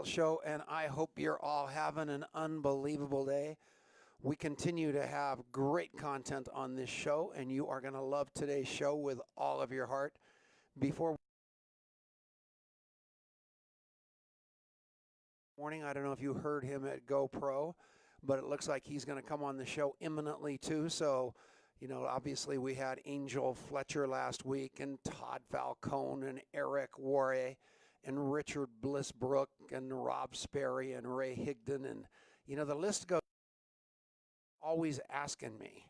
Show, and I hope you're all having an unbelievable day. We continue to have great content on this show, and you are going to love today's show with all of your heart. Before morning, I don't know if you heard him at GoPro, but it looks like he's going to come on the show imminently too. So, you know, obviously we had Angel Fletcher last week, and Todd Falcone, and Eric Worre, and Richard Bliss Brooke, and Rob Sperry, and Ray Higdon, and you know the list goes. Always asking me,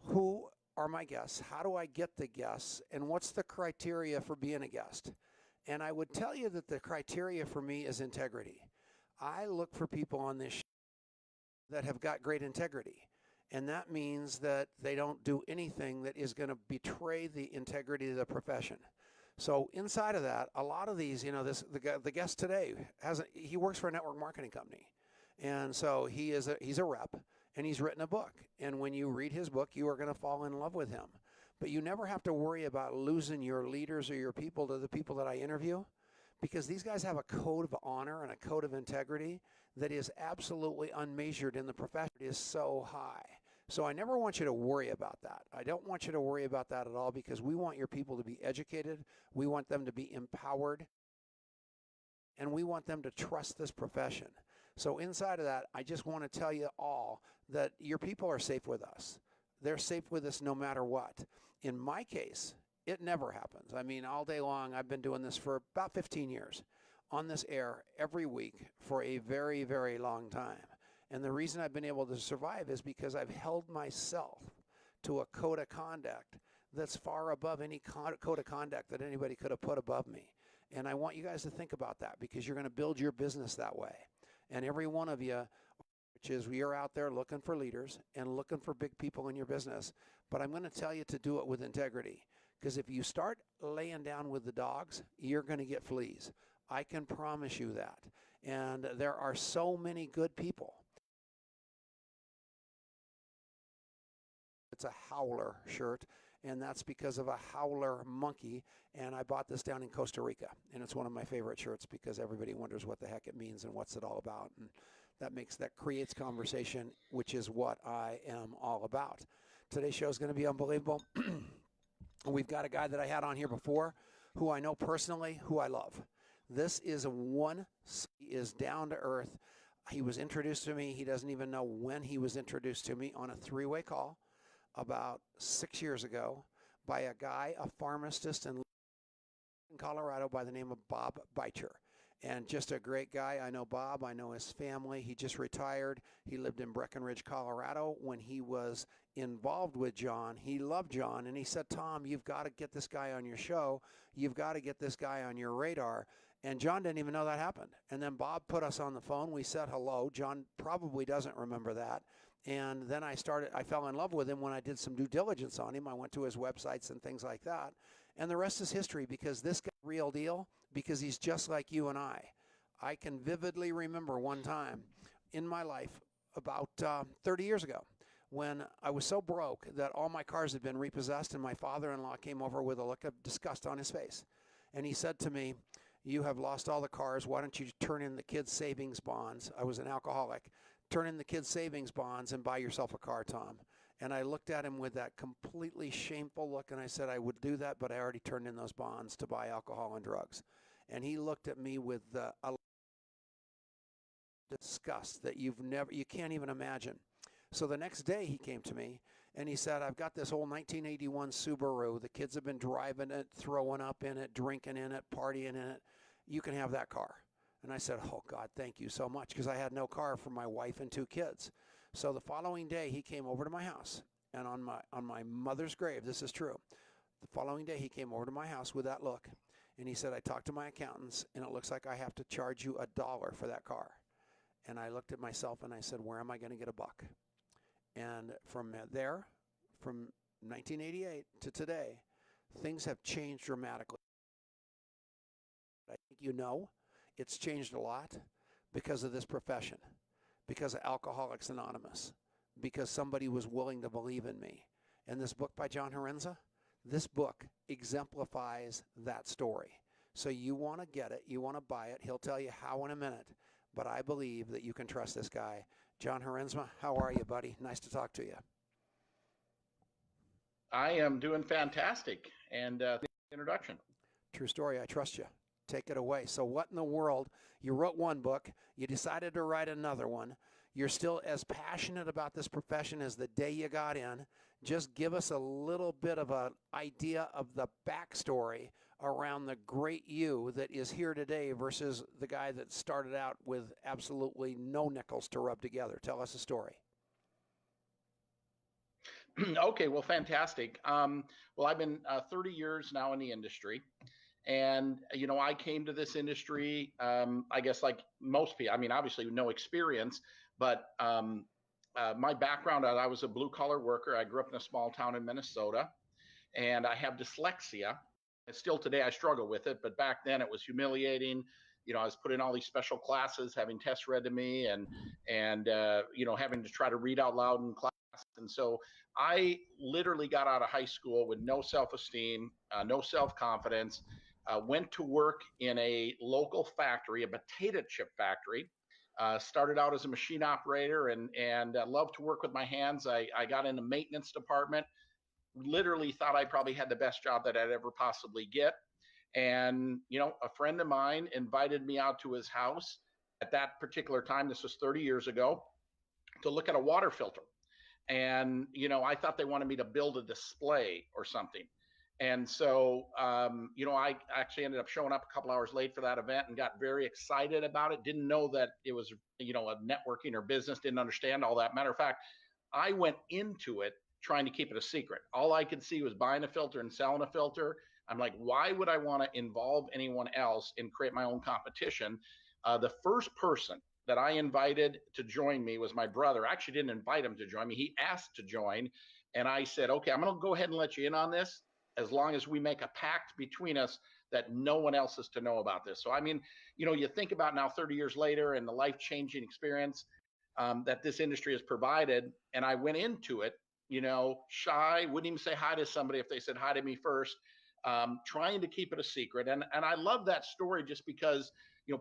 who are my guests? How do I get the guests? And what's the criteria for being a guest? And I would tell you that the criteria for me is integrity. I look for people on this show that have got great integrity. And that means that they don't do anything that is going to betray the integrity of the profession. So inside of that, a lot of these, you know, the guest today he works for a network marketing company. And so he's a rep, and he's written a book. And when you read his book, you are going to fall in love with him. But you never have to worry about losing your leaders or your people to the people that I interview, because these guys have a code of honor and a code of integrity that is absolutely unmeasured in the profession. It is so high. So I never want you to worry about that. I don't want you to worry about that at all, because we want your people to be educated. We want them to be empowered. And we want them to trust this profession. So inside of that, I just want to tell you all that your people are safe with us. They're safe with us no matter what. In my case, it never happens. I mean, all day long, I've been doing this for about 15 years on this air every week for a very, very long time. And the reason I've been able to survive is because I've held myself to a code of conduct that's far above any code of conduct that anybody could have put above me. And I want you guys to think about that, because you're going to build your business that way. And every one of you, which is you're out there looking for leaders and looking for big people in your business. But I'm going to tell you to do it with integrity, because if you start laying down with the dogs, you're going to get fleas. I can promise you that. And there are so many good people. It's a howler shirt, and that's because of a howler monkey, and I bought this down in Costa Rica, and it's one of my favorite shirts because everybody wonders what the heck it means and what's it all about, and that creates conversation, which is what I am all about. Today's show is going to be unbelievable. We've got a guy that I had on here before who I know personally, who I love. This is he is down to earth. He was introduced to me. He doesn't even know when he was introduced to me, on a three-way call about 6 years ago by a guy, a pharmacist in Colorado by the name of Bob Beitcher. And just a great guy. I know Bob. I know his family. He just retired. He lived in Breckenridge, Colorado. When he was involved with John, he loved John. And he said, Tom, you've got to get this guy on your show. You've got to get this guy on your radar. And John didn't even know that happened. And then Bob put us on the phone. We said hello. John probably doesn't remember that. And then I fell in love with him when I did some due diligence on him. I went to his websites and things like that. And the rest is history, because this guy's real deal, because he's just like you and I. I can vividly remember one time in my life about 30 years ago when I was so broke that all my cars had been repossessed, and my father-in-law came over with a look of disgust on his face. And he said to me, you have lost all the cars. Why don't you turn in the kids' savings bonds? I was an alcoholic. Turn in the kids' savings bonds and buy yourself a car, Tom. And I looked at him with that completely shameful look, and I said, I would do that, but I already turned in those bonds to buy alcohol and drugs. And he looked at me with a disgust that you can't even imagine. So the next day he came to me and he said, I've got this old 1981 Subaru. The kids have been driving it, throwing up in it, drinking in it, partying in it. You can have that car. And I said, oh, God, thank you so much, because I had no car for my wife and two kids. So the following day, he came over to my house. And on my mother's grave, this is true, the following day, he came over to my house with that look. And he said, I talked to my accountants, and it looks like I have to charge you $1 for that car. And I looked at myself, and I said, where am I going to get $1? And from there, from 1988 to today, things have changed dramatically. I think you know. It's changed a lot because of this profession, because of Alcoholics Anonymous, because somebody was willing to believe in me. And this book by Haremza, this book exemplifies that story. So you want to get it. You want to buy it. He'll tell you how in a minute. But I believe that you can trust this guy. John Haremza, how are you, buddy? Nice to talk to you. I am doing fantastic. And introduction. True story. I trust you. Take it away. So what in the world? You wrote one book. You decided to write another one. You're still as passionate about this profession as the day you got in. Just give us a little bit of an idea of the backstory around the great you that is here today versus the guy that started out with absolutely no nickels to rub together. Tell us a story. Okay, well, fantastic. Well, I've been 30 years now in the industry. And, I came to this industry, I guess like most people, I mean, obviously no experience, but my background, I was a blue collar worker. I grew up in a small town in Minnesota, and I have dyslexia. And still today I struggle with it, but back then it was humiliating. I was put in all these special classes, having tests read to me, and having to try to read out loud in class. And so I literally got out of high school with no self-esteem, no self-confidence. Went to work in a local factory, a potato chip factory. Started out as a machine operator and loved to work with my hands. I got in the maintenance department. Literally thought I probably had the best job that I'd ever possibly get. And, a friend of mine invited me out to his house at that particular time. This was 30 years ago, to look at a water filter. And, I thought they wanted me to build a display or something. And so, I actually ended up showing up a couple hours late for that event and got very excited about it. Didn't know that it was, a networking or business, didn't understand all that. Matter of fact, I went into it trying to keep it a secret. All I could see was buying a filter and selling a filter. I'm like, why would I want to involve anyone else and create my own competition? The first person that I invited to join me was my brother. I actually didn't invite him to join me. He asked to join. And I said, okay, I'm going to go ahead and let you in on this, as long as we make a pact between us that no one else is to know about this. So, I mean, you think about now 30 years later and the life-changing experience that this industry has provided. And I went into it, shy, wouldn't even say hi to somebody if they said hi to me first, trying to keep it a secret. And I love that story just because,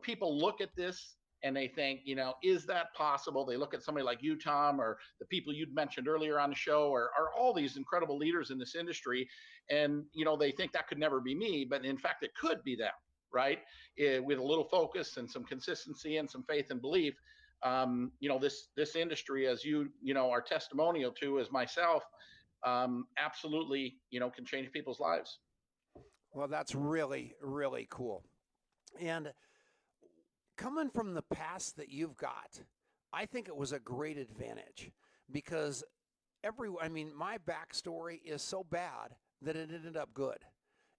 people look at this and they think, is that possible? They look at somebody like you, Tom, or the people you'd mentioned earlier on the show, or all these incredible leaders in this industry. And, they think that could never be me, but in fact, it could be them, right? With a little focus and some consistency and some faith and belief. This industry, as you are testimonial to, as myself, absolutely, can change people's lives. Well, that's really, really cool. And coming from the past that you've got, I think it was a great advantage because my backstory is so bad that it ended up good.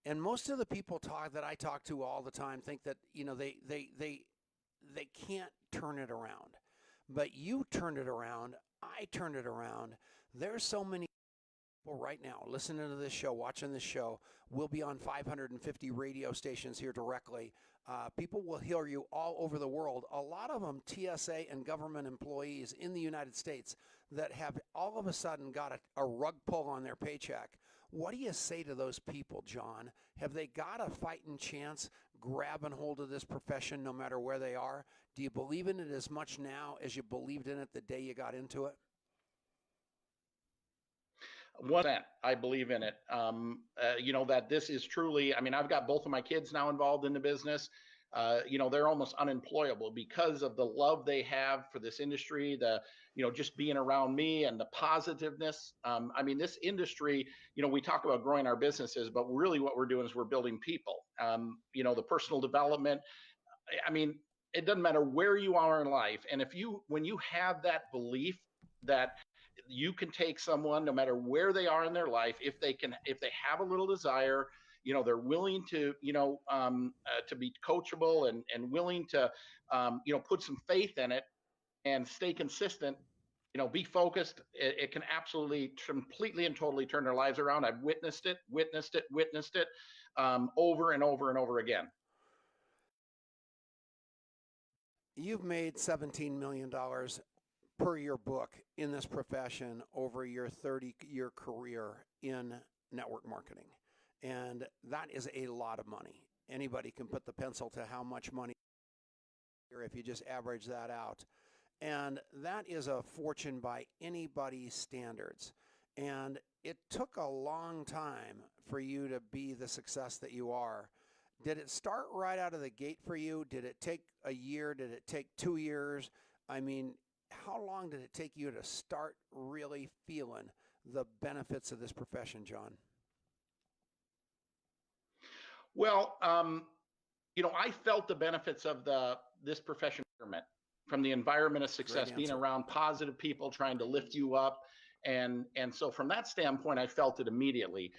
And most of the people that I talk to all the time think that, they can't turn it around. But you turned it around. I turned it around. There's so many people right now listening to this show, watching this show. We'll be on 550 radio stations here directly. People will hear you all over the world. A lot of them TSA and government employees in the United States that have all of a sudden got a rug pull on their paycheck. What do you say to those people, John? Have they got a fighting chance grabbing hold of this profession no matter where they are? Do you believe in it as much now as you believed in it the day you got into it? 100%, I believe in it. That this is truly, I've got both of my kids now involved in the business. They're almost unemployable because of the love they have for this industry, just being around me and the positiveness. This industry, we talk about growing our businesses, but really what we're doing is we're building people. The personal development, it doesn't matter where you are in life. And when you have that belief that you can take someone no matter where they are in their life, if they have a little desire, they're willing to be coachable and willing to put some faith in it and stay consistent, be focused, it can absolutely completely and totally turn their lives around. I've witnessed it over and over and over again. You've made $17 million per your book in this profession over your 30-year career in network marketing. And that is a lot of money. anybody can put the pencil to how much money if you just average that out. And that is a fortune by anybody's standards. And it took a long time for you to be the success that you are. Did it start right out of the gate for you? Did it take a year? Did it take 2 years? I mean, how long did it take you to start really feeling the benefits of this profession, John? Well, I felt the benefits of this profession from the environment of success, being around positive people trying to lift you up. And so from that standpoint, I felt it immediately.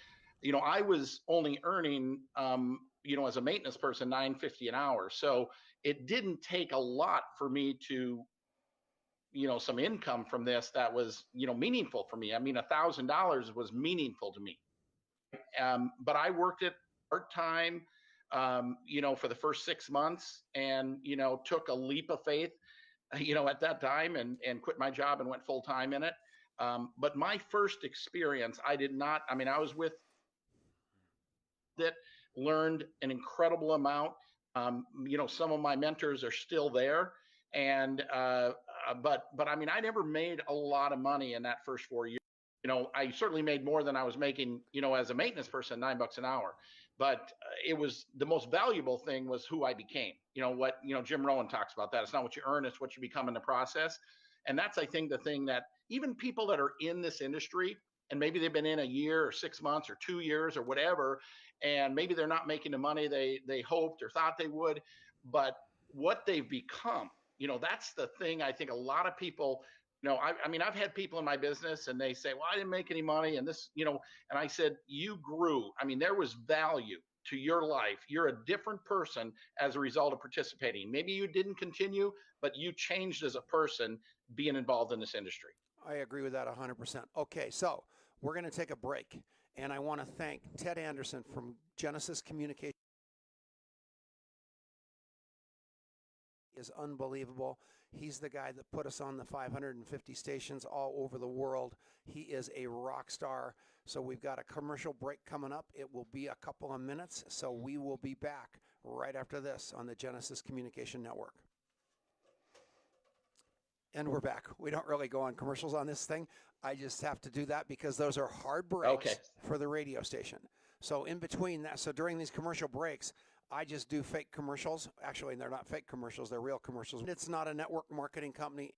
I was only earning, as a maintenance person, $9.50 an hour. So it didn't take a lot for me to, some income from this that was, meaningful for me. I mean, $1,000 was meaningful to me. But I worked it part-time, for the first 6 months and, took a leap of faith, at that time and quit my job and went full-time in it. But my first experience, I was with that, learned an incredible amount. Some of my mentors are still there. And, but I never made a lot of money in that first 4 years. I certainly made more than I was making, as a maintenance person, $9 an hour. But it was the most valuable thing was who I became. Jim Rohn talks about that. It's not what you earn, it's what you become in the process. And that's, I think, the thing that even people that are in this industry, and maybe they've been in a year or 6 months or 2 years or whatever, and maybe they're not making the money they hoped or thought they would, but what they've become, that's the thing I think a lot of people, I've had people in my business and they say, well, I didn't make any money and this, and I said, you grew. There was value to your life. You're a different person as a result of participating. Maybe you didn't continue, but you changed as a person being involved in this industry. I agree with that 100%. Okay, so we're going to take a break, and I want to thank Ted Anderson from Genesis Communication. Is unbelievable. He's the guy that put us on the 550 stations all over the world. He is a rock star. So we've got a commercial break coming up. It will be a couple of minutes. So we will be back right after this on the Genesis Communication Network. And we're back. We don't really go on commercials on this thing. I just have to do that because those are hard breaks for the radio station. So in between that, so during these commercial breaks, I just do fake commercials. Actually, they're not fake commercials. They're real commercials. It's not a network marketing company.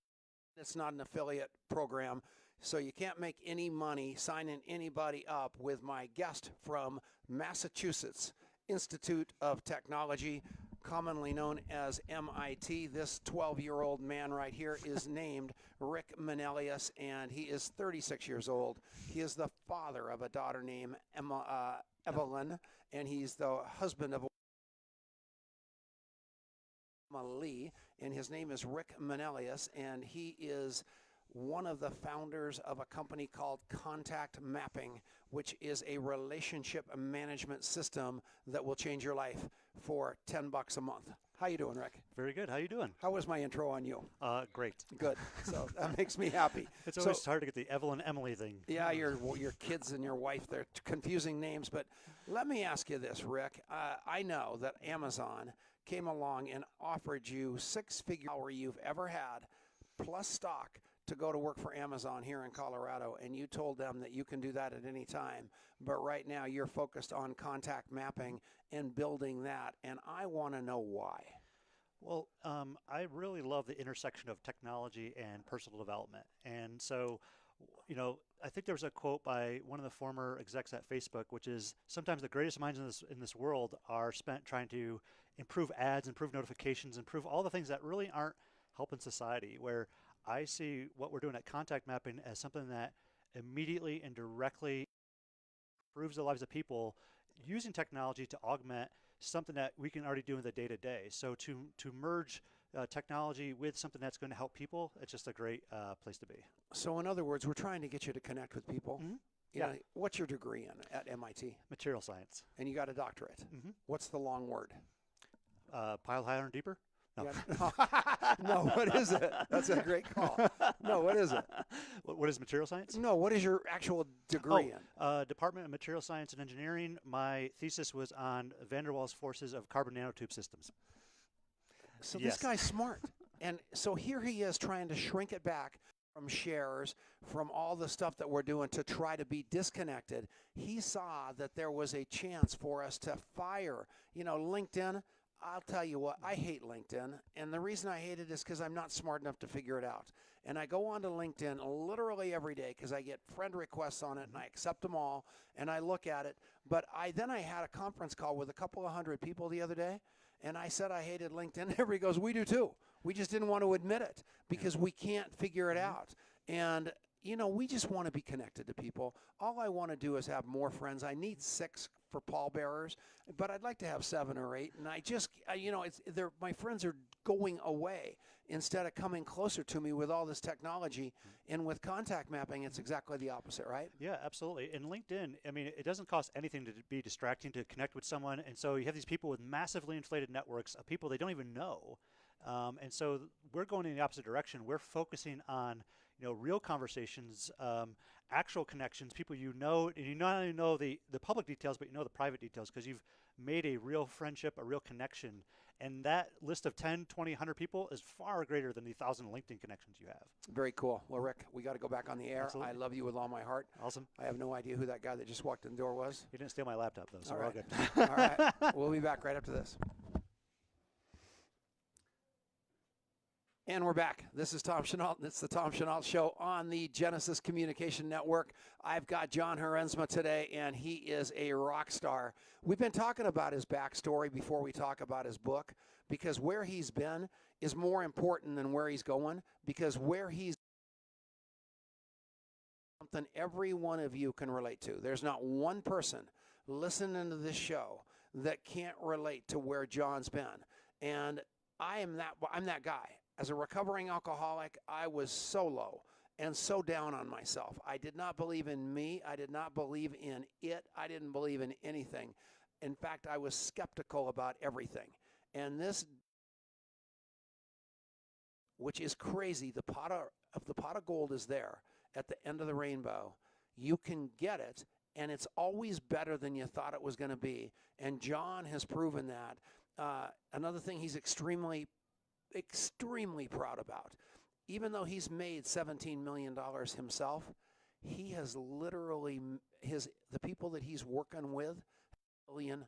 It's not an affiliate program. So you can't make any money signing anybody up with my guest from Massachusetts Institute of Technology, commonly known as MIT. This 12-year-old man right here is named Rick Manelius, and he is 36 years old. He is the father of a daughter named Evelyn, and he's the husband of Lee, and his name is Rick Manelius, and he is one of the founders of a company called Contact Mapping, which is a relationship management system that will change your life for $10 a month. How you doing, Rick? Very good. How you doing? How was my intro on you? Great. Good. So that makes me happy. It's always hard to get the Evelyn Emily thing. Yeah, your kids and your wife, they're confusing names. But let me ask you this, Rick. I know that Amazon came along and offered you 6-figure hour you've ever had, plus stock, to go to work for Amazon here in Colorado, and you told them that you can do that at any time. But right now you're focused on contact mapping and building that, and I want to know why. Well, I really love the intersection of technology and personal development. And so, I think there was a quote by one of the former execs at Facebook, which is sometimes the greatest minds in this world are spent trying to improve ads, improve notifications, improve all the things that really aren't helping society, where I see what we're doing at contact mapping as something that immediately and directly improves the lives of people using technology to augment something that we can already do in the day-to-day. So to merge technology with something that's going to help people, it's just a great place to be. So in other words, we're trying to get you to connect with people. Mm-hmm. Yeah. What's your degree in at MIT? Material science. And you got a doctorate. Mm-hmm. What's the long word? Pile higher and deeper. No. Yeah. No, what is it? That's a great call. No, what is it? What is material science? No, what is your actual degree in? Department of Material Science and Engineering. My thesis was on van der Waals forces of carbon nanotube systems. So Yes. this guy's smart. And so here he is trying to shrink it back from shares, from all the stuff that we're doing to try to be disconnected. He saw that there was a chance for us to fire, LinkedIn. I'll tell you what, I hate LinkedIn. And the reason I hate it is because I'm not smart enough to figure it out. And I go onto LinkedIn literally every day because I get friend requests on it and I accept them all and I look at it. But I had a conference call with a couple of hundred people the other day. And I said I hated LinkedIn. Everybody goes, we do too. We just didn't want to admit it because we can't figure it out. And, we just want to be connected to people. All I want to do is have more friends. I need 6 for pallbearers, but I'd like to have 7 or 8. And I just, my friends are going away instead of coming closer to me with all this technology. And with contact mapping, it's exactly the opposite, right? Yeah, absolutely. And LinkedIn, it doesn't cost anything to be distracting to connect with someone. And so you have these people with massively inflated networks of people they don't even know. And so we're going in the opposite direction. We're focusing on real conversations, actual connections, people and you not only know the public details, but you know the private details because you've made a real friendship, a real connection. And that list of 10, 20, 100 people is far greater than the 1,000 LinkedIn connections you have. Very cool. Well, Rick, we got to go back on the air. Absolutely. I love you with all my heart. Awesome. I have no idea who that guy that just walked in the door was. He didn't steal my laptop, though, so All we're all right. good. All right. We'll be back right after this. And we're back. This is Tom Chenault. It's the Tom Chenault Show on the Genesis Communication Network. I've got John Haremza today, and he is a rock star. We've been talking about his backstory before we talk about his book, because where he's been is more important than where he's going, because where he's something every one of you can relate to. There's not one person listening to this show that can't relate to where John's been. And I'm that guy. As a recovering alcoholic, I was so low and so down on myself. I did not believe in me. I did not believe in it. I didn't believe in anything. In fact, I was skeptical about everything. And this, which is crazy, the pot of gold is there at the end of the rainbow. You can get it, and it's always better than you thought it was going to be. And John has proven that. Another thing he's extremely proud about. Even though he's made $17 million himself, he has literally, the people that he's working with, $1 billion,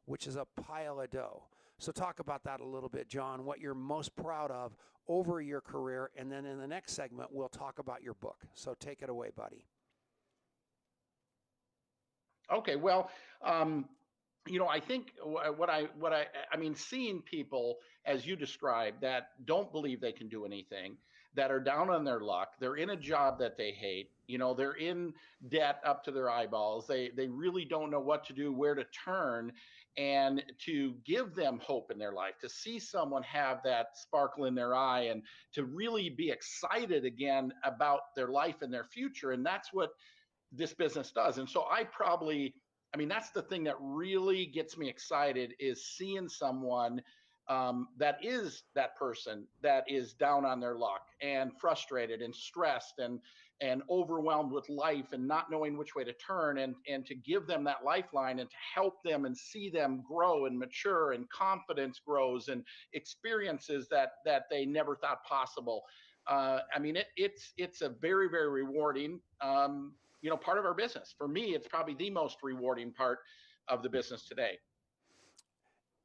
which is a pile of dough. So talk about that a little bit, John, what you're most proud of over your career. And then in the next segment, we'll talk about your book. So take it away, buddy. Okay, well, I think seeing people, as you described, that don't believe they can do anything, that are down on their luck, they're in a job that they hate, they're in debt up to their eyeballs, they really don't know what to do, where to turn, and to give them hope in their life, to see someone have that sparkle in their eye and to really be excited again about their life and their future. And that's what this business does. And so that's the thing that really gets me excited, is seeing someone that is that person that is down on their luck and frustrated and stressed and overwhelmed with life and not knowing which way to turn, and to give them that lifeline and to help them and see them grow and mature, and confidence grows and experiences that they never thought possible. It's a very, very rewarding part of our business. For me, it's probably the most rewarding part of the business today.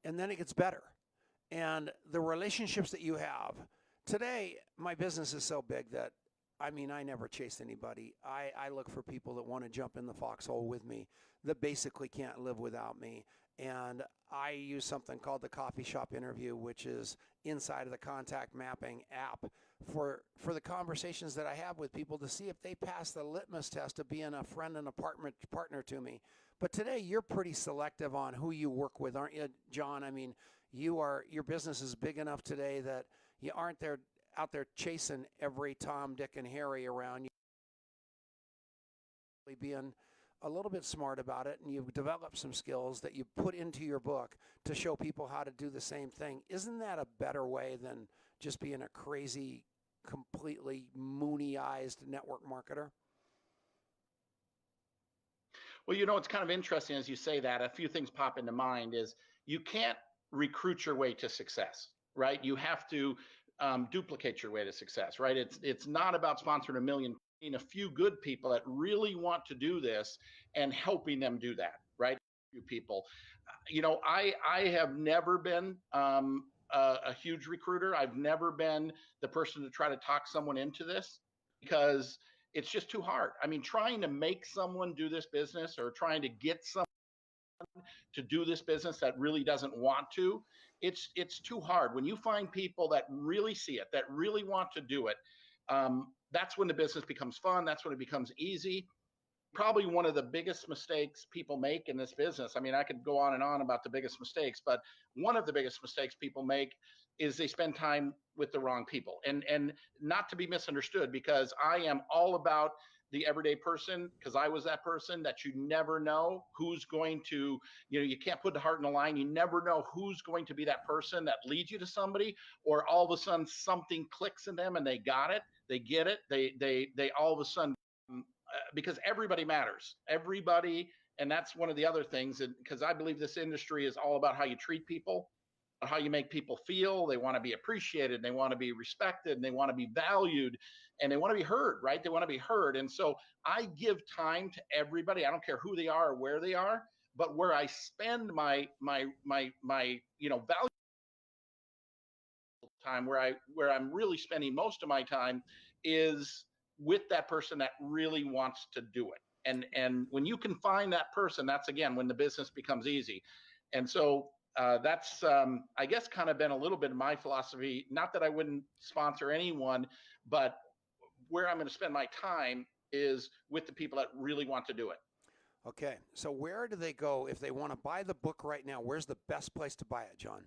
And then it gets better. And the relationships that you have today, my business is so big that, I never chase anybody. I look for people that want to jump in the foxhole with me, that basically can't live without me. And I use something called the coffee shop interview, which is inside of the contact mapping app for the conversations that I have with people to see if they pass the litmus test of being a friend and a partner to me. But today you're pretty selective on who you work with, aren't you, John? Your business is big enough today that you aren't out there chasing every Tom, Dick, and Harry around you. Being a little bit smart about it and you've developed some skills that you put into your book to show people how to do the same thing. Isn't that a better way than just being a crazy, completely moony-eyed network marketer? Well, it's kind of interesting as you say that. A few things pop into mind is you can't recruit your way to success, right? You have to duplicate your way to success, right? It's not about sponsoring a million, a few good people that really want to do this and helping them do that, right? Few people. I have never been a huge recruiter. I've never been the person to try to talk someone into this because it's just too hard. I mean, trying to make someone do this business or trying to get someone to do this business that really doesn't want to, it's too hard. When you find people that really see it, that really want to do it, that's when the business becomes fun. That's when it becomes easy. Probably one of the biggest mistakes people make in this business. I mean, I could go on and on about the biggest mistakes, but one of the biggest mistakes people make is they spend time with the wrong people. And not to be misunderstood, because I am all about the everyday person, because I was that person that you never know who's going to, you can't put the heart in the line. You never know who's going to be that person that leads you to somebody, or all of a sudden something clicks in them and they got it, they get it, they all of a sudden, because everybody matters, everybody. And that's one of the other things, because I believe this industry is all about how you treat people, how you make people feel. They want to be appreciated, and they want to be respected, and they want to be valued, and they want to be heard, right? They want to be heard. And so I give time to everybody. I don't care who they are or where they are, but where I spend my value time, where I'm really spending most of my time, is with that person that really wants to do it. And when you can find that person, that's again when the business becomes easy. And so that's I guess kind of been a little bit of my philosophy. Not that I wouldn't sponsor anyone, but where I'm going to spend my time is with the people that really want to do it. Okay, so where do they go if they want to buy the book right now? Where's the best place to buy it, John?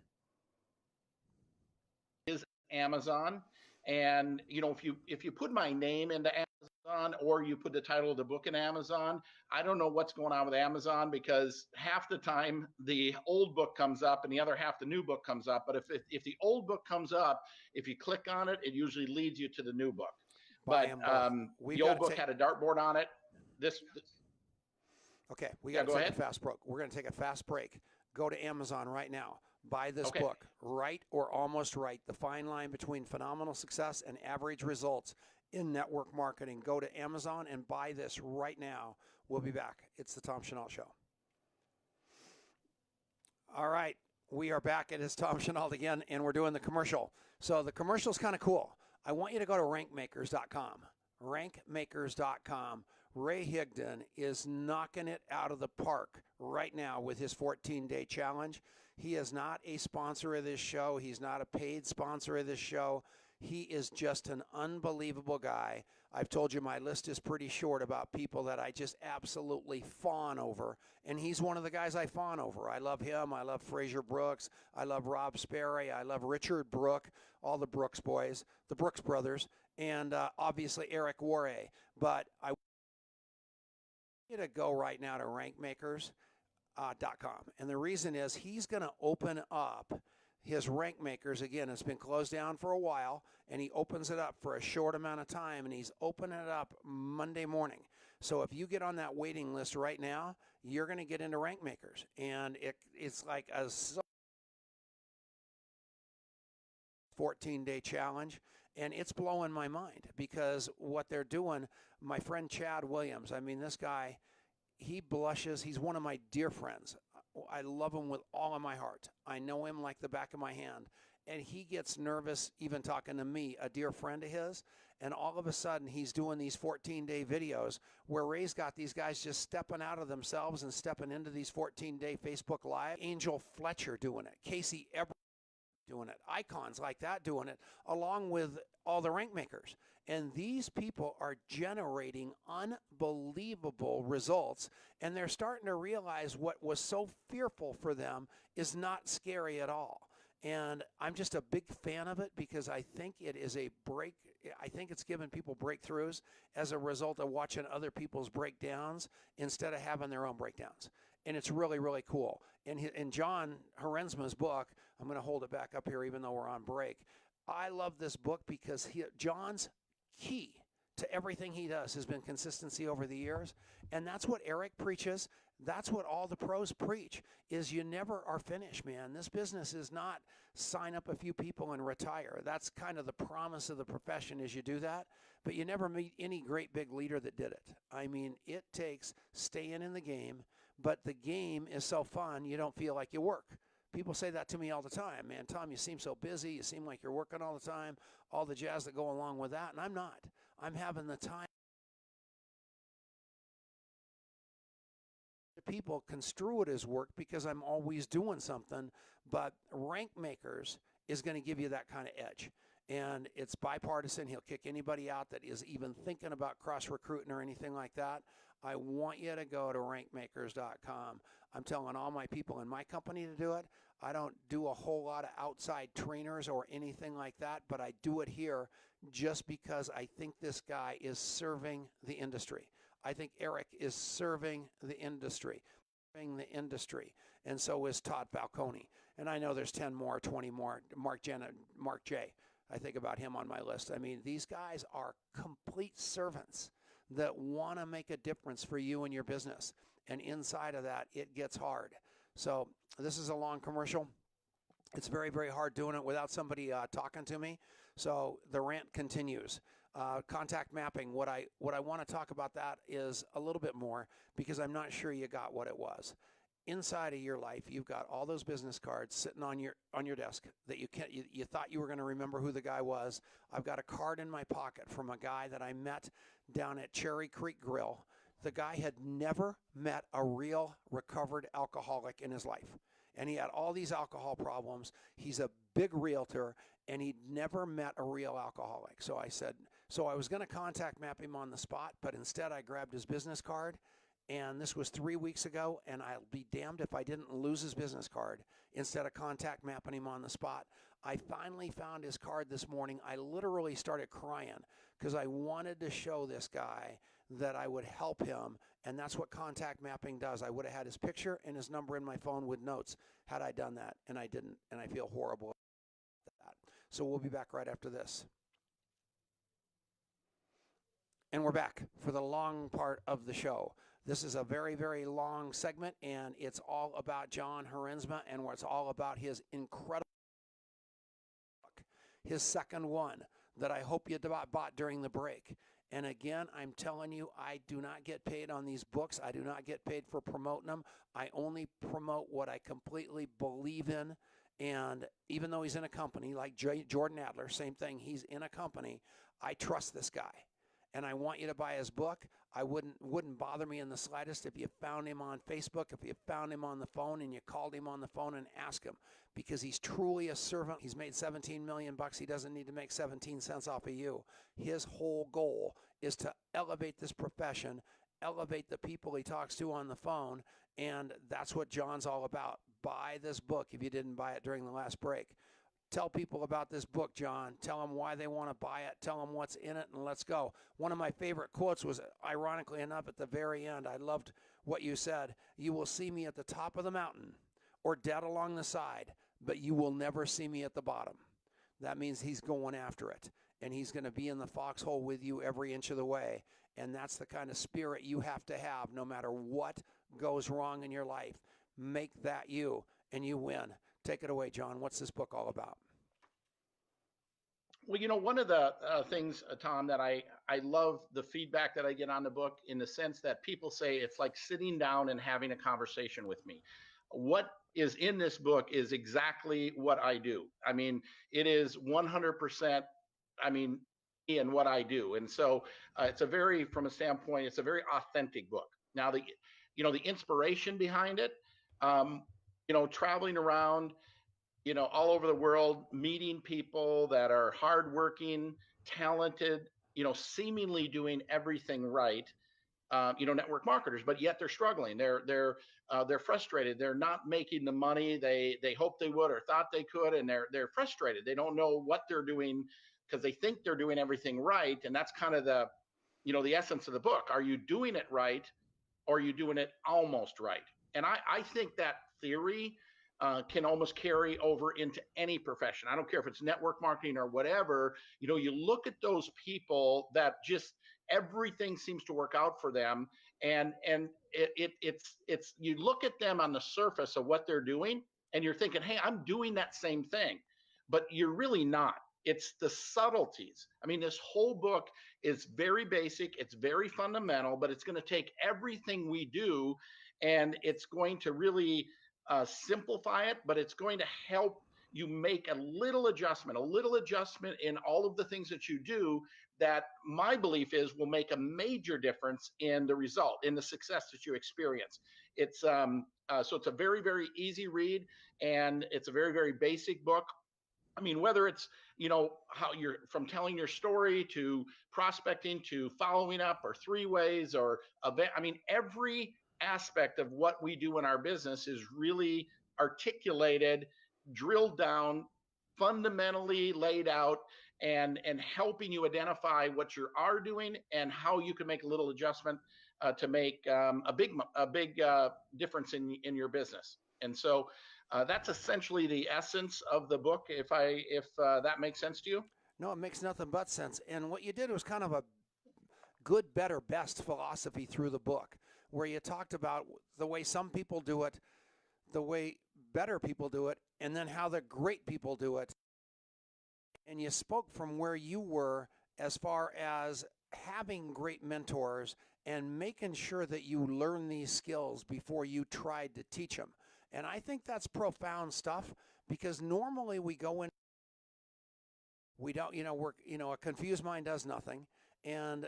Is Amazon. And if you put my name into Amazon, or you put the title of the book in Amazon, I don't know what's going on with Amazon, because half the time the old book comes up and the other half the new book comes up. But if the old book comes up, if you click on it, it usually leads you to the new book. But the old book had a dartboard on it. Okay, we got to take a fast break. We're going to take a fast break. Go to Amazon right now. Buy this book, Right or Almost Right, The Fine Line Between Phenomenal Success and Average Results in Network Marketing. Go to Amazon and buy this right now. We'll be back. It's the Tom Chenault Show. All right, we are back. It is Tom Chenault again, and we're doing the commercial. So the commercial is kind of cool. I want you to go to rankmakers.com. Rankmakers.com. Ray Higdon is knocking it out of the park right now with his 14-day challenge. He is not a sponsor of this show. He's not a paid sponsor of this show. He is just an unbelievable guy. I've told you my list is pretty short about people that I just absolutely fawn over, and he's one of the guys I fawn over. I love him. I love Fraser Brooks. I love Rob Sperry. I love Richard Brooke, all the Brooks boys, the Brooks brothers, and obviously Eric Worre. But I want you to go right now to rankmakers.com. And the reason is he's going to open up his Rank Makers. Again, it's been closed down for a while, and he opens it up for a short amount of time, and he's opening it up Monday morning. So if you get on that waiting list right now, you're going to get into Rank Makers, and it's like a 14-day challenge, and it's blowing my mind because what they're doing, my friend Chad Williams, I mean, this guy, he blushes. He's one of my dear friends. I love him with all of my heart. I know him like the back of my hand. And he gets nervous even talking to me, a dear friend of his. And all of a sudden, he's doing these 14-day videos where Ray's got these guys just stepping out of themselves and stepping into these 14-day Facebook Live. Angel Fletcher doing it. Casey Everett doing it. Icons like that doing it, along with all the Rank Makers. And these people are generating unbelievable results, and they're starting to realize what was so fearful for them is not scary at all. And I'm just a big fan of it because I think it is I think it's given people breakthroughs as a result of watching other people's breakdowns instead of having their own breakdowns. And it's really, really cool. In John Haremza's book, I'm going to hold it back up here even though we're on break. I love this book because John's key to everything he does has been consistency over the years. And that's what Eric preaches. That's what all the pros preach, is you never are finished, man. This business is not sign up a few people and retire. That's kind of the promise of the profession, is you do that, but you never meet any great big leader that did it. I mean, it takes staying in the game, but the game is so fun, you don't feel like you work. People say that to me all the time. Man, Tom, you seem so busy. You seem like you're working all the time, all the jazz that go along with that, and I'm not. I'm having the time. People construe it as work because I'm always doing something, but Rank Makers is going to give you that kind of edge. And it's bipartisan. He'll kick anybody out that is even thinking about cross-recruiting or anything like that. I want you to go to rankmakers.com. I'm telling all my people in my company to do it. I don't do a whole lot of outside trainers or anything like that, but I do it here just because I think this guy is serving the industry. I think Eric is serving the industry, and so is Todd Falcone. And I know there's 10 more, 20 more. Mark J. I think about him on my list. I mean, these guys are complete servants that want to make a difference for you and your business. And inside of that, it gets hard. So this is a long commercial. It's very, very hard doing it without somebody talking to me. So the rant continues. Contact mapping, what I want to talk about that is a little bit more because I'm not sure you got what it was. Inside of your life, you've got all those business cards sitting on your desk that you thought you were going to remember who the guy was. I've got a card in my pocket from a guy that I met down at Cherry Creek Grill. The guy had never met a real recovered alcoholic in his life. And he had all these alcohol problems. He's a big realtor, and he'd never met a real alcoholic. So I was going to contact map him on the spot, but instead I grabbed his business card, and this was 3 weeks ago, and I'll be damned if I didn't lose his business card instead of contact mapping him on the spot. I finally found his card this morning. I literally started crying because I wanted to show this guy that I would help him, and that's what contact mapping does. I would have had his picture and his number in my phone with notes had I done that, and I didn't, and I feel horrible about that. So we'll be back right after this. And we're back for the long part of the show. This is a very, very long segment, and it's all about John Haremza and it's all about his incredible book, his second one that I hope you bought during the break. And again, I'm telling you, I do not get paid on these books. I do not get paid for promoting them. I only promote what I completely believe in. And even though he's in a company like Jordan Adler, same thing, he's in a company, I trust this guy. And I want you to buy his book. I wouldn't bother me in the slightest if you found him on Facebook, if you found him on the phone and you called him on the phone and asked him, because he's truly a servant. He's made $17 million. He doesn't need to make 17 cents off of you. His whole goal is to elevate this profession, elevate the people he talks to on the phone, and that's what John's all about. Buy this book if you didn't buy it during the last break. Tell people about this book, John. Tell them why they want to buy it. Tell them what's in it, and let's go. One of my favorite quotes was, ironically enough, at the very end. I loved what you said. You will see me at the top of the mountain or dead along the side, but you will never see me at the bottom. That means he's going after it, and he's going to be in the foxhole with you every inch of the way, and that's the kind of spirit you have to have no matter what goes wrong in your life. Make that you, and you win. Take it away, John. What's this book all about? Well, one of the things, Tom, that I love the feedback that I get on the book in the sense that people say it's like sitting down and having a conversation with me. What is in this book is exactly what I do. I mean, it is 100%, in what I do. And so from a standpoint, it's a very authentic book. Now, the inspiration behind it, traveling around, all over the world, meeting people that are hardworking, talented, seemingly doing everything right, network marketers, but yet they're struggling. They're frustrated. They're not making the money they hoped they would or thought they could, and they're frustrated. They don't know what they're doing because they think they're doing everything right, and that's kind of the essence of the book. Are you doing it right, or are you doing it almost right? And I think that theory can almost carry over into any profession. I don't care if it's network marketing or whatever. You look at those people that just everything seems to work out for them, and it's you look at them on the surface of what they're doing, and you're thinking, hey, I'm doing that same thing, but you're really not. It's the subtleties. I mean, this whole book is very basic, it's very fundamental, but it's going to take everything we do and it's going to really simplify it, but it's going to help you make a little adjustment in all of the things that you do that my belief is will make a major difference in the result, in the success that you experience. It's so it's a very, very easy read, and it's a very, very basic book. I mean, whether it's, how you're from telling your story to prospecting to following up or three ways or event. I mean, every aspect of what we do in our business is really articulated, drilled down, fundamentally laid out, and helping you identify what you are doing and how you can make a little adjustment to make a big difference in your business. And so that's essentially the essence of the book, if that makes sense to you. No, it makes nothing but sense. And what you did was kind of a good, better, best philosophy through the book, where you talked about the way some people do it, the way better people do it, and then how the great people do it. And you spoke from where you were as far as having great mentors and making sure that you learn these skills before you tried to teach them. And I think that's profound stuff, because normally we go in, we don't, a confused mind does nothing, and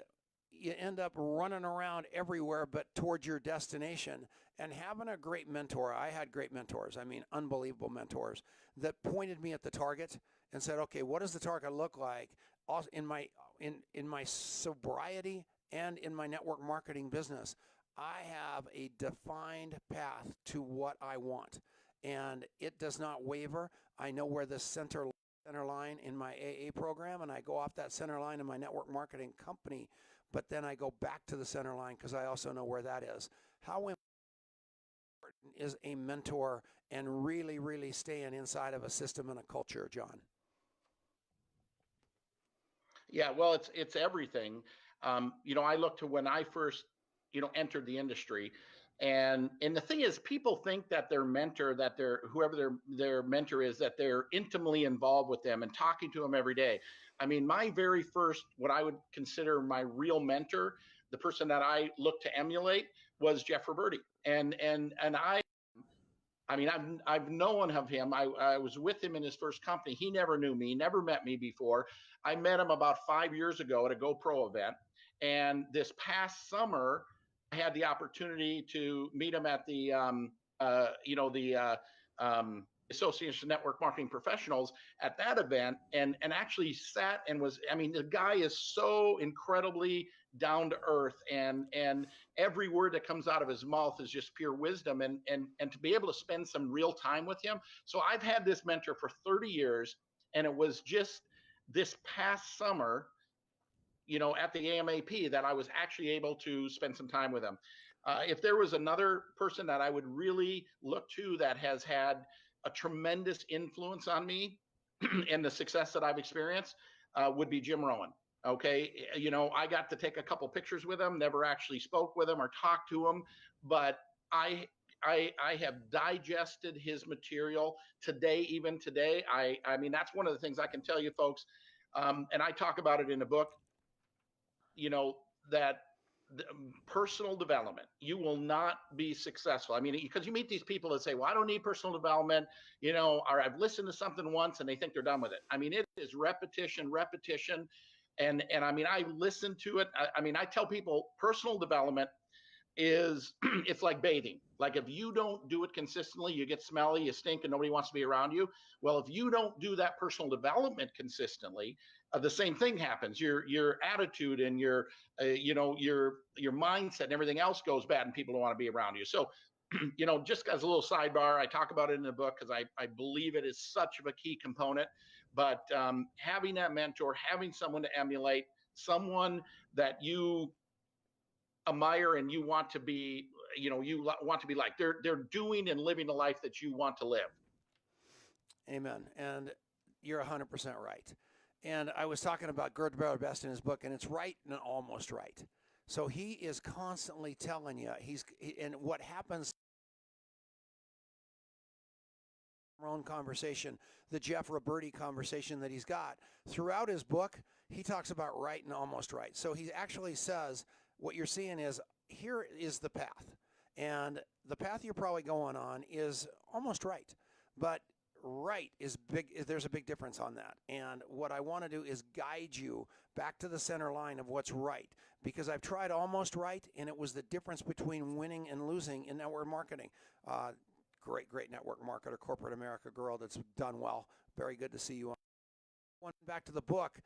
you end up running around everywhere but towards your destination. And having a great mentor, I had great mentors, I mean, unbelievable mentors that pointed me at the target and said, okay, what does the target look like in my sobriety and in my network marketing business? I have a defined path to what I want, and it does not waver. I know where the center line in my AA program, and I go off that center line in my network marketing company, but then I go back to the center line because I also know where that is. How important is a mentor and really, really staying inside of a system and a culture, John? Yeah, well, it's everything. I look to when I first entered the industry, and the thing is, people think that their mentor, that whoever their mentor is, that they're intimately involved with them and talking to them every day. I mean, my very first, what I would consider my real mentor, the person that I looked to emulate, was Jeff Roberti. And I mean, I've known of him. I was with him in his first company. He never knew me, never met me before. I met him about 5 years ago at a GoPro event. And this past summer, I had the opportunity to meet him at the Association of Network Marketing Professionals at that event, and actually sat and was, I mean, the guy is so incredibly down to earth, and every word that comes out of his mouth is just pure wisdom, and to be able to spend some real time with him. So I've had this mentor for 30 years, and it was just this past summer, at the AMAP, that I was actually able to spend some time with him. If there was another person that I would really look to that has had a tremendous influence on me and the success that I've experienced, would be Jim Rohn. Okay. I got to take a couple pictures with him, never actually spoke with him or talked to him, but I have digested his material today, even today. I mean, that's one of the things I can tell you, folks. And I talk about it in the book, that personal development, you will not be successful. I mean, because you meet these people that say, well, I don't need personal development, or I've listened to something once and they think they're done with it. I mean, it is repetition. And I mean, I listen to it. I mean, I tell people personal development, is it's like bathing. Like if you don't do it consistently, you get smelly, you stink, and nobody wants to be around you. Well, if you don't do that personal development consistently, the same thing happens. Your attitude and your mindset and everything else goes bad, and people don't want to be around you. So, just as a little sidebar, I talk about it in the book because I believe it is such of a key component. But having that mentor, having someone to emulate, someone that you admire and you want to be, you want to be like, they're doing and living the life that you want to live. Amen. And you're 100% right. And I was talking about Good, Better, Best in his book, and it's right and almost right. So he is constantly telling you, and what happens, our own conversation, the Jeff Roberti conversation that he's got throughout his book, he talks about right and almost right. So he actually says, what you're seeing is, here is the path. And the path you're probably going on is almost right. But right is big. There's a big difference on that. And what I want to do is guide you back to the center line of what's right. Because I've tried almost right, and it was the difference between winning and losing in network marketing. Great network marketer, corporate America girl that's done well. Very good to see you on. Back to the book.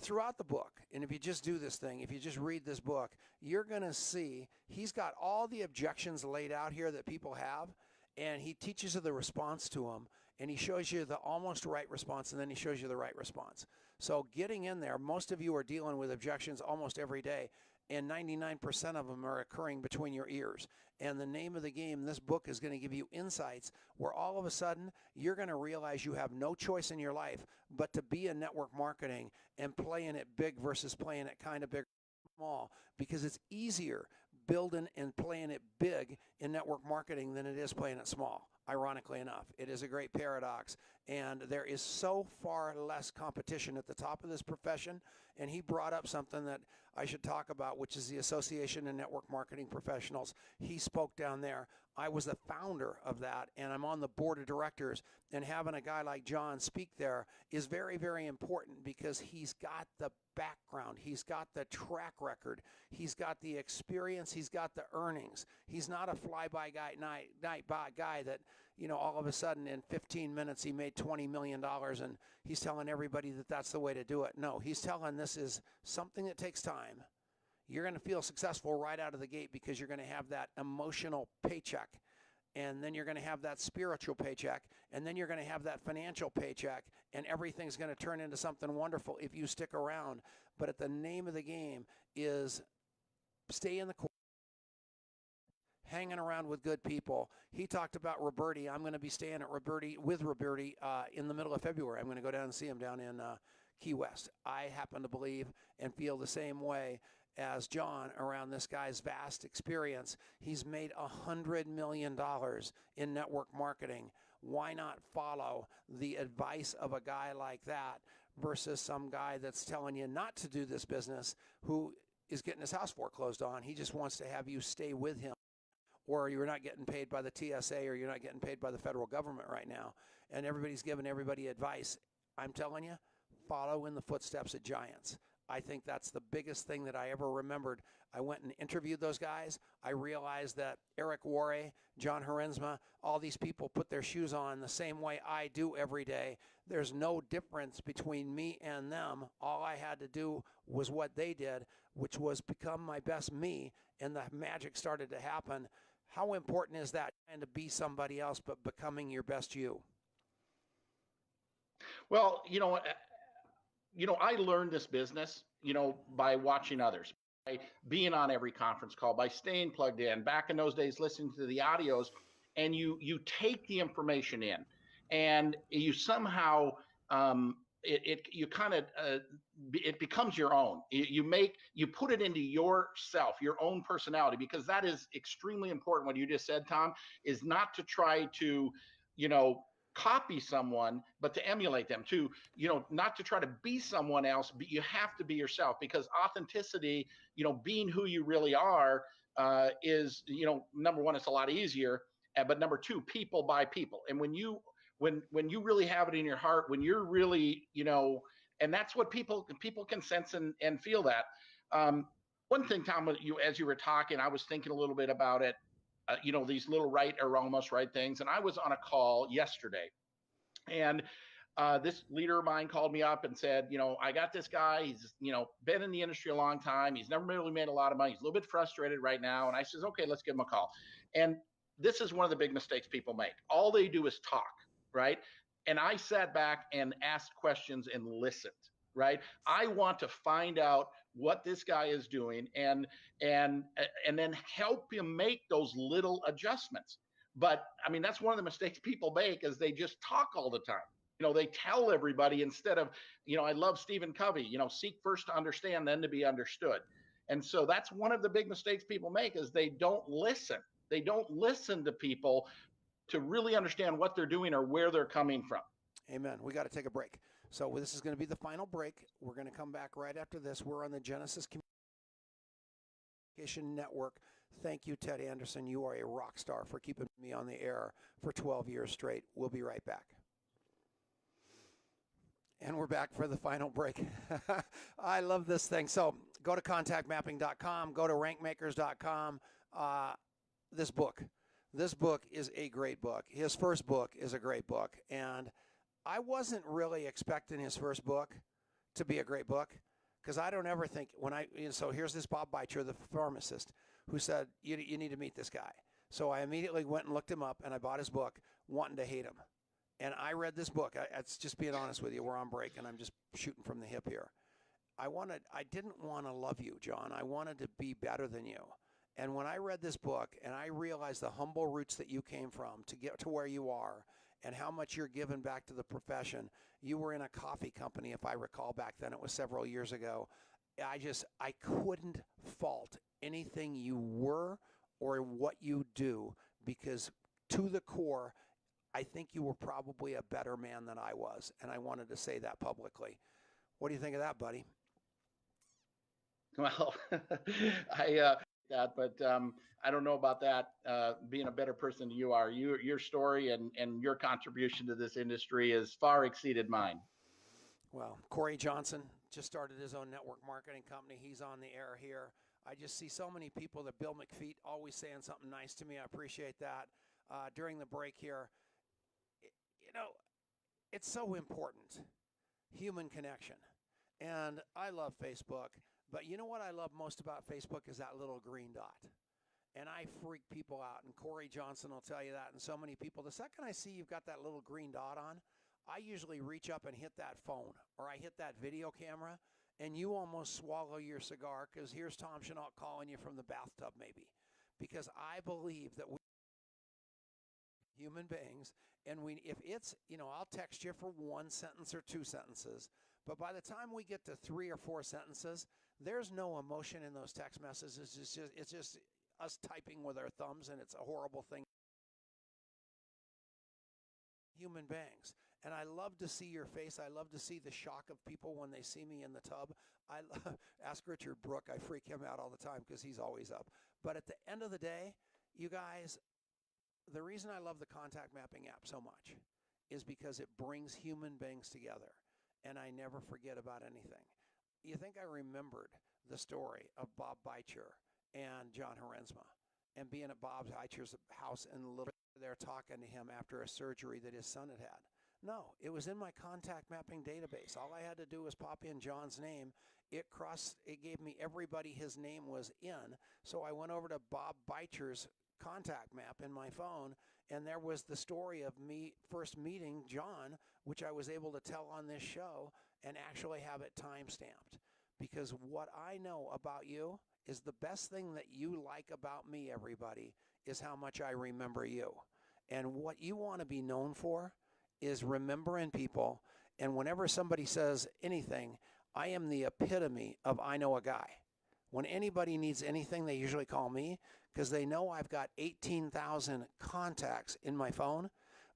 Throughout the book, and if you just do this thing, if you just read this book, you're going to see he's got all the objections laid out here that people have, and he teaches you the response to them, and he shows you the almost right response, and then he shows you the right response. So getting in there, most of you are dealing with objections almost every day, and 99% of them are occurring between your ears. And the name of the game, this book is going to give you insights where all of a sudden you're going to realize you have no choice in your life but to be in network marketing and playing it big versus playing it kind of big or small, because it's easier building and playing it big in network marketing than it is playing it small. Ironically enough, it is a great paradox, and there is so far less competition at the top of this profession. And he brought up something that I should talk about, which is the Association of Network Marketing Professionals. He spoke down there. I was the founder of that, and I'm on the board of directors. And having a guy like John speak there is very, very important, because he's got the background, he's got the track record, he's got the experience, he's got the earnings. He's not a fly-by-night guy that, all of a sudden in 15 minutes he made $20 million and he's telling everybody that that's the way to do it. No, he's telling this is something that takes time. You're going to feel successful right out of the gate because you're going to have that emotional paycheck, and then you're going to have that spiritual paycheck, and then you're going to have that financial paycheck, and everything's going to turn into something wonderful if you stick around. But at the name of the game is stay in the course, hanging around with good people. He talked about Roberti. I'm going to be staying at Roberti in the middle of February. I'm going to go down and see him down in Key West. I happen to believe and feel the same way as John around this guy's vast experience. He's made $100 million in network marketing. Why not follow the advice of a guy like that versus some guy that's telling you not to do this business, who is getting his house foreclosed on? He just wants to have you stay with him, or you're not getting paid by the TSA, or you're not getting paid by the federal government right now, and everybody's giving everybody advice. I'm telling you, follow in the footsteps of giants. I think that's the biggest thing that I ever remembered. I went and interviewed those guys. I realized that Eric Worre, John Haremza, all these people put their shoes on the same way I do every day. There's no difference between me and them. All I had to do was what they did, which was become my best me, and the magic started to happen. How important is that, trying to be somebody else but becoming your best you? Well, I learned this business, by watching others, by being on every conference call, by staying plugged in. Back in those days, listening to the audios, and you take the information in, and you somehow it becomes your own. You put it into yourself, your own personality, because that is extremely important. What you just said, Tom, is not to try to, copy someone, but to emulate them, to, not to try to be someone else, but you have to be yourself, because authenticity, being who you really are, is, number one, it's a lot easier, but number two, people by people. And when you really have it in your heart, when you're really, and that's what people can sense and feel that. One thing, Tom, as you were talking, I was thinking a little bit about it. These little right or almost right things. And I was on a call yesterday, and this leader of mine called me up and said, I got this guy. He's, been in the industry a long time. He's never really made a lot of money. He's a little bit frustrated right now. And I says, okay, let's give him a call. And this is one of the big mistakes people make. All they do is talk, right? And I sat back and asked questions and listened, right? I want to find out what this guy is doing and then help him make those little adjustments. But I mean, that's one of the mistakes people make, is they just talk all the time. They tell everybody instead of, I love Stephen Covey, seek first to understand, then to be understood. And so that's one of the big mistakes people make, is they don't listen. They don't listen to people to really understand what they're doing or where they're coming from. Amen. We got to take a break. So this is going to be the final break. We're going to come back right after this. We're on the Genesis Communication Network. Thank you, Ted Anderson. You are a rock star for keeping me on the air for 12 years straight. We'll be right back. And we're back for the final break. I love this thing. So go to contactmapping.com, go to rankmakers.com. This book is a great book. His first book is a great book. And I wasn't really expecting his first book to be a great book, because I don't ever think so here's this Bob Beitcher, the pharmacist, who said, you need to meet this guy. So I immediately went and looked him up, and I bought his book, wanting to hate him. And I read this book. It's just being honest with you. We're on break, and I'm just shooting from the hip here. I didn't want to love you, John. I wanted to be better than you. And when I read this book and I realized the humble roots that you came from to get to where you are and how much you're giving back to the profession, you were in a coffee company, if I recall back then, it was several years ago. I couldn't fault anything you were or what you do, because to the core, I think you were probably a better man than I was. And I wanted to say that publicly. What do you think of that, buddy? Well, but I don't know about that. Being a better person than you are, your story and your contribution to this industry has far exceeded mine. Well, Corey Johnson just started his own network marketing company. He's on the air here. I just see so many people that Bill McFeet always saying something nice to me. I appreciate that. During the break here, it's so important, human connection. And I love Facebook. But you know what I love most about Facebook is that little green dot. And I freak people out. And Corey Johnson will tell you that. And so many people, the second I see you've got that little green dot on, I usually reach up and hit that phone, or I hit that video camera, and you almost swallow your cigar, because here's Tom Chenault calling you from the bathtub maybe. Because I believe that we human beings, and if it's, I'll text you for one sentence or two sentences, but by the time we get to 3 or 4 sentences, there's no emotion in those text messages. It's just us typing with our thumbs, and it's a horrible thing. Human beings. And I love to see your face. I love to see the shock of people when they see me in the tub. Ask Richard Brooke. I freak him out all the time because he's always up. But at the end of the day, you guys, the reason I love the contact mapping app so much is because it brings human beings together. And I never forget about anything. You think I remembered the story of Bob Beitcher and John Haremza, and being at Bob Beitcher's house and there talking to him after a surgery that his son had had? No, it was in my contact mapping database. All I had to do was pop in John's name. It gave me everybody his name was in. So I went over to Bob Beitcher's contact map in my phone, and there was the story of me first meeting John, which I was able to tell on this show and actually have it time-stamped. Because what I know about you is the best thing that you like about me, everybody, is how much I remember you. And what you want to be known for is remembering people. And whenever somebody says anything, I am the epitome of I know a guy. When anybody needs anything, they usually call me, because they know I've got 18,000 contacts in my phone.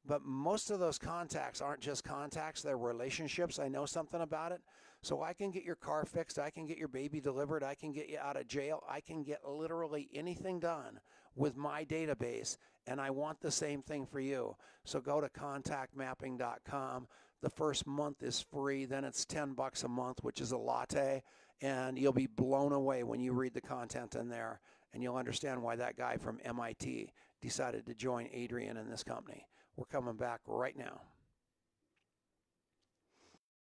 But most of those contacts aren't just contacts, they're relationships. I know something about it. So I can get your car fixed, I can get your baby delivered, I can get you out of jail, I can get literally anything done with my database, and I want the same thing for you. So go to contactmapping.com, The first month is free, then it's $10 a month, which is a latte, and you'll be blown away when you read the content in there, and you'll understand why that guy from MIT decided to join Adrian in this company. We're coming back right now.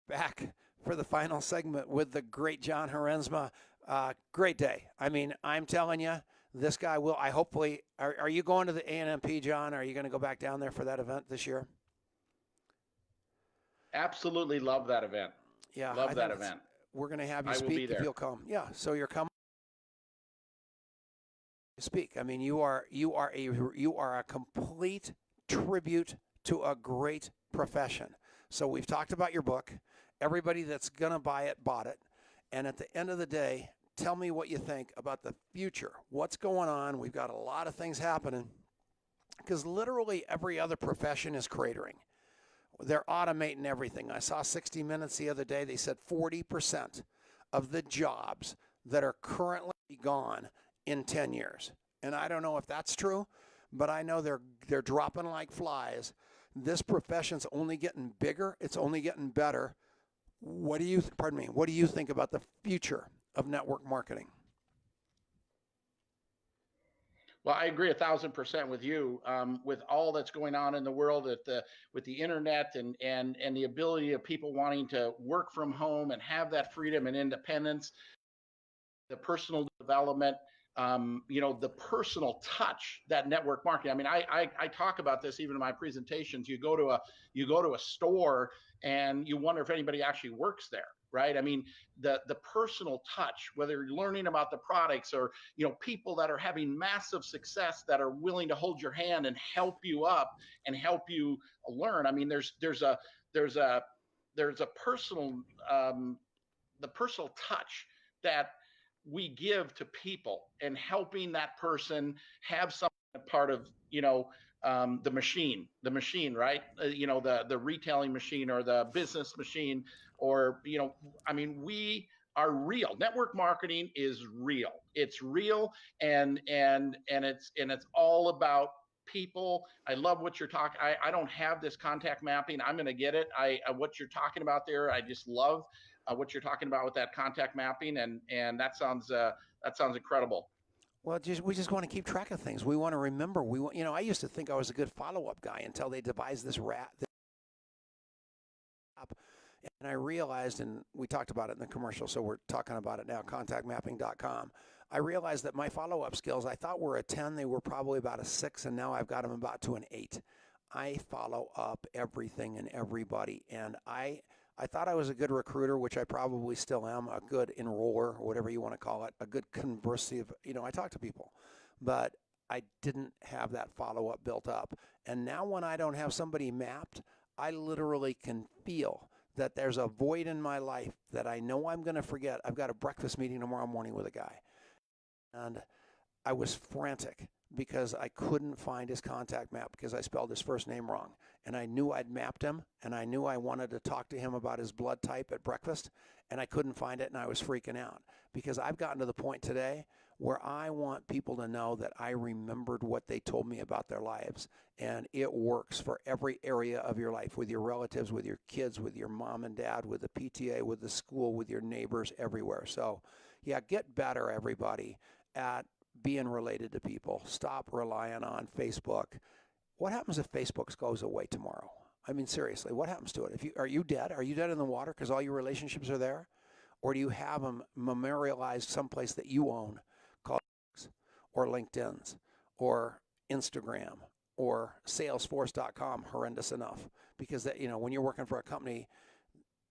Back for the final segment with the great John Haremza. Great day. I mean, I'm telling you, this guy will. I hopefully. Are you going to the ANMP, John? Are you going to go back down there for that event this year? Absolutely love that event. Yeah, love that event. We're going to have you speak if you'll come. Yeah, so you're coming. Speak. I mean, you are a complete tribute to a great profession. So we've talked about your book. Everybody that's going to buy it bought it. And at the end of the day, tell me what you think about the future. What's going on? We've got a lot of things happening because literally every other profession is cratering. They're automating everything. I saw 60 Minutes the other day. They said 40% of the jobs that are currently gone in 10 years. And I don't know if that's true, but I know they're dropping like flies. This profession's only getting bigger. It's only getting better. What do you think about the future of network marketing? Well, I agree 1,000% with you. With all that's going on in the world with the internet and the ability of people wanting to work from home and have that freedom and independence, the personal development, the personal touch that network marketing. I mean, I talk about this even in my presentations. You go to a store and you wonder if anybody actually works there, right? I mean, the personal touch, whether you're learning about the products or people that are having massive success that are willing to hold your hand and help you up and help you learn. I mean, there's a personal the personal touch that we give to people and helping that person have something part of the machine, right? The retailing machine or the business machine, or I mean, we are real. Network marketing is real. It's real, and it's all about people. I love what you're talking. I don't have this contact mapping. I'm going to get it. What you're talking about there, I just love what you're talking about with that contact mapping, and that sounds incredible. Well, we just want to keep track of things. We want to remember. I used to think I was a good follow-up guy until they devised this app. And I realized, and we talked about it in the commercial, so we're talking about it now, contactmapping.com. I realized that my follow-up skills, I thought were a 10. They were probably about a 6, and now I've got them about to an 8. I follow up everything and everybody, and I thought I was a good recruiter, which I probably still am, a good enroller, or whatever you want to call it, a good conversive, I talk to people. But I didn't have that follow-up built up. And now when I don't have somebody mapped, I literally can feel that there's a void in my life that I know I'm going to forget. I've got a breakfast meeting tomorrow morning with a guy. And I was frantic because I couldn't find his contact map because I spelled his first name wrong. And I knew I'd mapped him, and I knew I wanted to talk to him about his blood type at breakfast, and I couldn't find it, and I was freaking out because I've gotten to the point today where I want people to know that I remembered what they told me about their lives, and it works for every area of your life, with your relatives, with your kids, with your mom and dad, with the PTA, with the school, with your neighbors, everywhere. So, yeah, get better, everybody, at being related to people. Stop relying on Facebook. What happens if Facebook goes away tomorrow? I mean, seriously, what happens to it? Are you dead? Are you dead in the water because all your relationships are there? Or do you have them memorialized someplace that you own, called or LinkedIn's or Instagram or Salesforce.com? Horrendous enough, because that, when you're working for a company,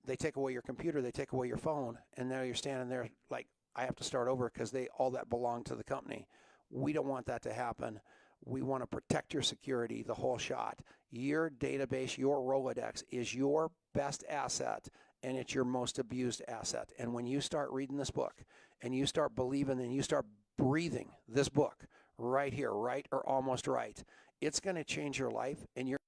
they take away your computer, they take away your phone, and now you're standing there like, I have to start over because all that belonged to the company. We don't want that to happen. We want to protect your security, the whole shot. Your database, your Rolodex is your best asset, and it's your most abused asset. And when you start reading this book and you start believing and you start breathing this book right here, right or almost right, it's going to change your life and your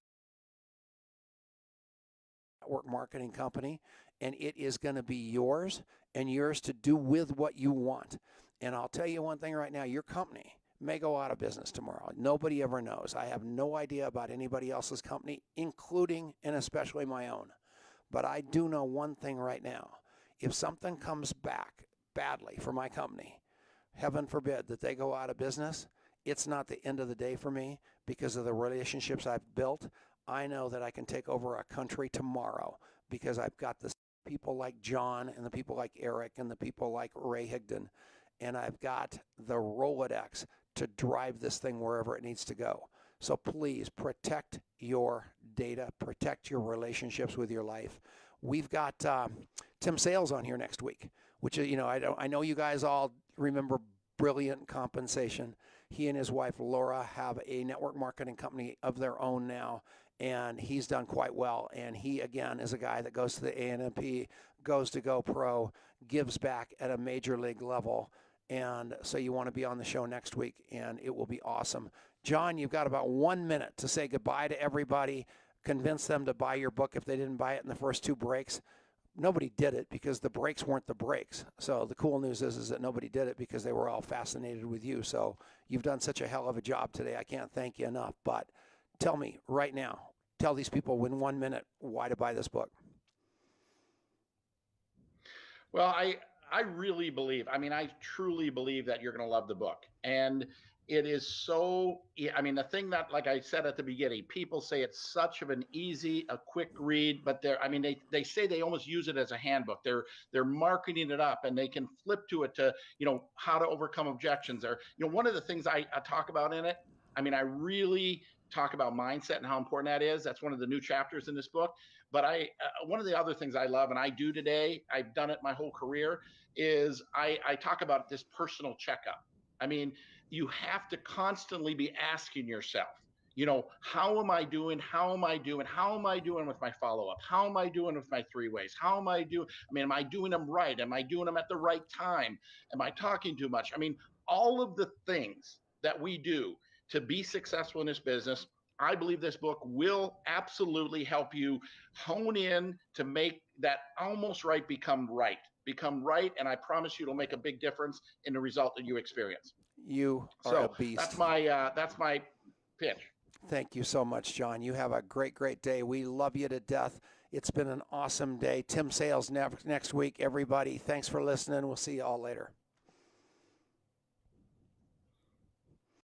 network marketing company, and it is going to be yours and yours to do with what you want. And I'll tell you one thing right now, your company may go out of business tomorrow. Nobody ever knows. I have no idea about anybody else's company, including and especially my own. But I do know one thing right now. If something comes back badly for my company, heaven forbid that they go out of business, it's not the end of the day for me because of the relationships I've built. I know that I can take over a country tomorrow because I've got the people like John and the people like Eric and the people like Ray Higdon, and I've got the Rolodex to drive this thing wherever it needs to go. So please protect your data, protect your relationships with your life. We've got Tim Sales on here next week, which is, I know you guys all remember Brilliant Compensation. He and his wife Laura have a network marketing company of their own now, and he's done quite well. And he, again, is a guy that goes to the ANP, goes to GoPro, gives back at a major league level. And so you want to be on the show next week, and it will be awesome. John, you've got about 1 minute to say goodbye to everybody, convince them to buy your book if they didn't buy it in the first 2 breaks. Nobody did it because the breaks weren't the breaks. So the cool news is that nobody did it because they were all fascinated with you. So you've done such a hell of a job today. I can't thank you enough. But tell me right now, tell these people in 1 minute why to buy this book. Well, I really believe, I truly believe that you're going to love the book. And it is so, the thing that, like I said at the beginning, people say it's such of an easy, a quick read, but they say they almost use it as a handbook. They're marketing it up, and they can flip to it to, how to overcome objections. Or, one of the things I talk about in it, I really talk about mindset and how important that is. That's one of the new chapters in this book. But one of the other things I love, and I do today, I've done it my whole career, is I talk about this personal checkup. You have to constantly be asking yourself, how am I doing? How am I doing? How am I doing with my follow-up? How am I doing with my 3 ways? How am I doing? Am I doing them right? Am I doing them at the right time? Am I talking too much? All of the things that we do to be successful in this business, I believe this book will absolutely help you hone in to make that almost right become right. And I promise you it'll make a big difference in the result that you experience. You are a beast. That's my pitch. Thank you so much, John. You have a great, great day. We love you to death. It's been an awesome day. Tim Sales next week, everybody. Thanks for listening. We'll see you all later.